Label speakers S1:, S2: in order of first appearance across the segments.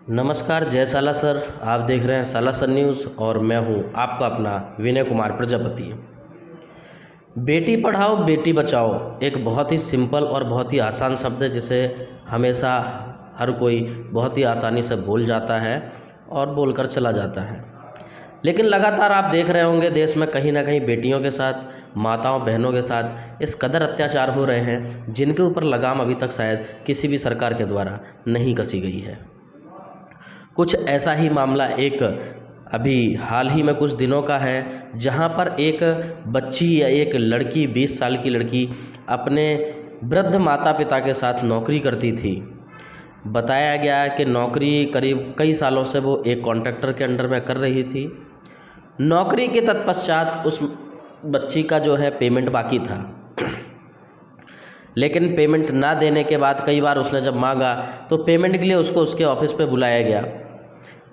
S1: नमस्कार, जय साला सर। आप देख रहे हैं साला सर न्यूज़ और मैं हूं आपका अपना विनय कुमार प्रजापति। बेटी पढ़ाओ बेटी बचाओ एक बहुत ही सिंपल और बहुत ही आसान शब्द है जिसे हमेशा हर कोई बहुत ही आसानी से बोल जाता है और बोलकर चला जाता है। लेकिन लगातार आप देख रहे होंगे देश में कहीं ना कहीं बेटियों के साथ, माताओं बहनों के साथ इस कदर अत्याचार हो रहे हैं जिनके ऊपर लगाम अभी तक शायद किसी भी सरकार के द्वारा नहीं कसी गई है। कुछ ऐसा ही मामला एक अभी हाल ही में कुछ दिनों का है जहां पर एक बच्ची या एक लड़की 20 साल की लड़की अपने वृद्ध माता पिता के साथ नौकरी करती थी। बताया गया कि नौकरी करीब कई सालों से वो एक कॉन्ट्रैक्टर के अंडर में कर रही थी। नौकरी के तत्पश्चात उस बच्ची का जो है पेमेंट बाकी था, लेकिन पेमेंट ना देने के बाद कई बार उसने जब मांगा तो पेमेंट के लिए उसको उसके ऑफिस पे बुलाया गया।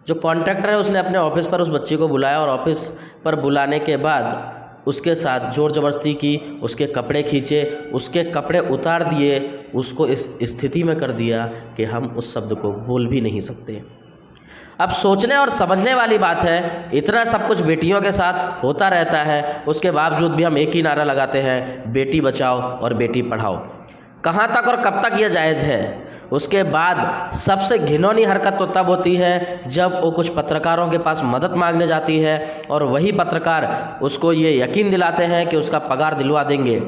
S1: जो कॉन्ट्रैक्टर है उसने अपने ऑफिस पर उस बच्ची को बुलाया और ऑफिस पर बुलाने के बाद उसके साथ ज़ोर ज़बरदस्ती की, उसके कपड़े खींचे, उसके कपड़े उतार दिए, उसको इस स्थिति में कर दिया कि हम उस शब्द को बोल भी नहीं सकते। अब सोचने और समझने वाली बात है, इतना सब कुछ बेटियों के साथ होता रहता है, उसके बावजूद भी हम एक ही नारा लगाते हैं, बेटी बचाओ और बेटी पढ़ाओ। कहाँ तक और कब तक यह जायज़ है? उसके बाद सबसे घिनौनी हरकत तो तब होती है जब वो कुछ पत्रकारों के पास मदद मांगने जाती है और वही पत्रकार उसको ये यकीन दिलाते हैं कि उसका पगार दिलवा देंगे।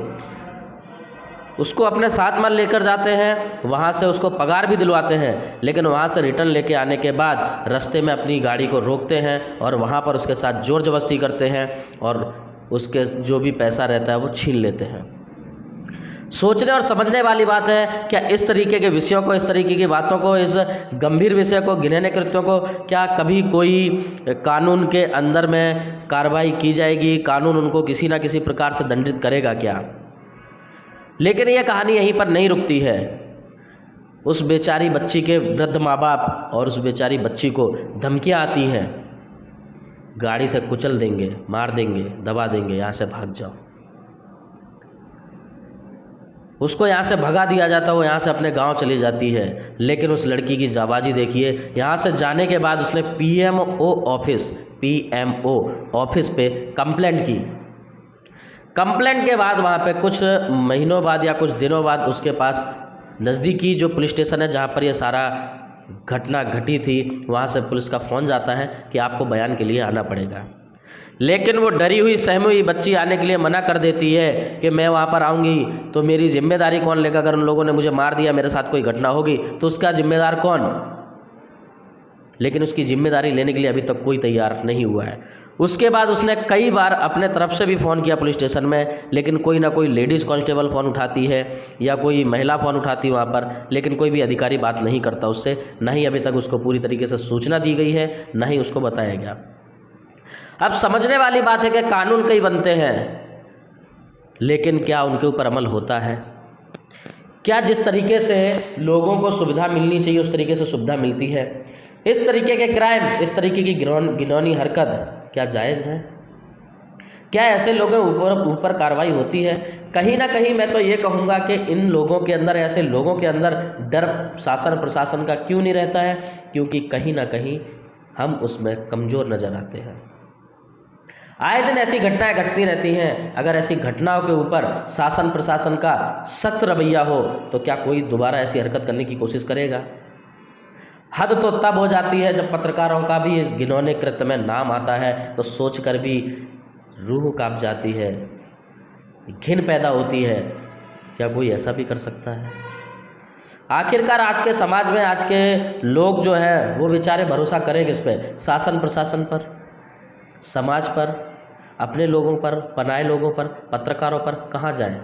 S1: उसको अपने साथ में लेकर जाते हैं, वहाँ से उसको पगार भी दिलवाते हैं, लेकिन वहाँ से रिटर्न लेके आने के बाद रास्ते में अपनी गाड़ी को रोकते हैं और वहाँ पर उसके साथ ज़ोर ज़बरदस्ती करते हैं और उसके जो भी पैसा रहता है वो छीन लेते हैं। सोचने और समझने वाली बात है, क्या इस तरीके के विषयों को, इस तरीके की बातों को, इस गंभीर विषय को, घिनौने कृत्यों को क्या कभी कोई कानून के अंदर में कार्रवाई की जाएगी? कानून उनको किसी ना किसी प्रकार से दंडित करेगा क्या? लेकिन यह कहानी यहीं पर नहीं रुकती है। उस बेचारी बच्ची के वृद्ध माँ बाप और उस बेचारी बच्ची को धमकियाँ आती हैं, गाड़ी से कुचल देंगे, मार देंगे, दबा देंगे, यहाँ से भाग जाओ। उसको यहाँ से भगा दिया जाता है, वो यहाँ से अपने गांव चली जाती है। लेकिन उस लड़की की जाबाजी देखिए, यहाँ से जाने के बाद उसने पीएमओ ऑफिस पे कंप्लेंट की। कंप्लेंट के बाद वहाँ पे कुछ महीनों बाद या कुछ दिनों बाद उसके पास नज़दीकी जो पुलिस स्टेशन है जहाँ पर यह सारा घटना घटी थी, वहाँ से पुलिस का फ़ोन जाता है कि आपको बयान के लिए आना पड़ेगा। लेकिन वो डरी हुई सहमी हुई बच्ची आने के लिए मना कर देती है कि मैं वहाँ पर आऊँगी तो मेरी जिम्मेदारी कौन लेगा? अगर उन लोगों ने मुझे मार दिया, मेरे साथ कोई घटना होगी तो उसका जिम्मेदार कौन? लेकिन उसकी जिम्मेदारी लेने के लिए अभी तक कोई तैयार नहीं हुआ है। उसके बाद उसने कई बार अपने तरफ से भी फ़ोन किया पुलिस स्टेशन में, लेकिन कोई ना कोई लेडीज़ कांस्टेबल फ़ोन उठाती है या कोई महिला फ़ोन उठाती है वहाँ पर, लेकिन कोई भी अधिकारी बात नहीं करता उससे। ना ही अभी तक उसको पूरी तरीके से सूचना दी गई है, ना ही उसको बताया गया। अब समझने वाली बात है कि कानून कई बनते हैं, लेकिन क्या उनके ऊपर अमल होता है? क्या जिस तरीके से लोगों को सुविधा मिलनी चाहिए उस तरीके से सुविधा मिलती है? इस तरीके के क्राइम, इस तरीके की घिनौनी हरकत क्या जायज़ है? क्या ऐसे लोगों ऊपर कार्रवाई होती है? कहीं ना कहीं मैं तो ये कहूँगा कि इन लोगों के अंदर, ऐसे लोगों के अंदर डर शासन प्रशासन का क्यों नहीं रहता है? क्योंकि कहीं ना कहीं हम उसमें कमज़ोर नज़र आते हैं। आए दिन ऐसी घटनाएं घटती रहती हैं। अगर ऐसी घटनाओं के ऊपर शासन प्रशासन का सख्त रवैया हो तो क्या कोई दोबारा ऐसी हरकत करने की कोशिश करेगा? हद तो तब हो जाती है जब पत्रकारों का भी इस घिनौने कृत्य में नाम आता है तो सोचकर भी रूह कांप जाती है, घिन पैदा होती है। क्या कोई ऐसा भी कर सकता है? आखिरकार आज के समाज में आज के लोग जो हैं वो बेचारे भरोसा करें किस पे? शासन प्रशासन पर, समाज पर, अपने लोगों पर, पनाए लोगों पर, पत्रकारों पर कहाँ जाएं?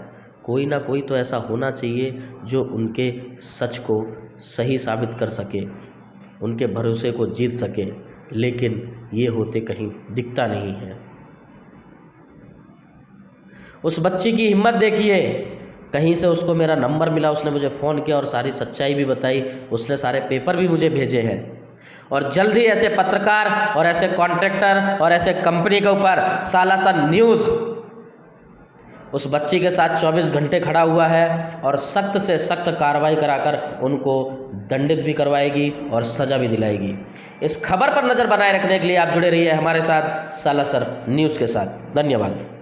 S1: कोई ना कोई तो ऐसा होना चाहिए जो उनके सच को सही साबित कर सके, उनके भरोसे को जीत सके, लेकिन ये होते कहीं दिखता नहीं है। उस बच्ची की हिम्मत देखिए, कहीं से उसको मेरा नंबर मिला, उसने मुझे फ़ोन किया और सारी सच्चाई भी बताई, उसने सारे पेपर भी मुझे भेजे हैं। और जल्द ही ऐसे पत्रकार और ऐसे कॉन्ट्रैक्टर और ऐसे कंपनी के ऊपर साला सा न्यूज़ उस बच्ची के साथ 24 घंटे खड़ा हुआ है और सख्त से सख्त कार्रवाई कराकर उनको दंडित भी करवाएगी और सज़ा भी दिलाएगी। इस खबर पर नज़र बनाए रखने के लिए आप जुड़े रहिए हमारे साथ सालासर न्यूज़ के साथ। धन्यवाद।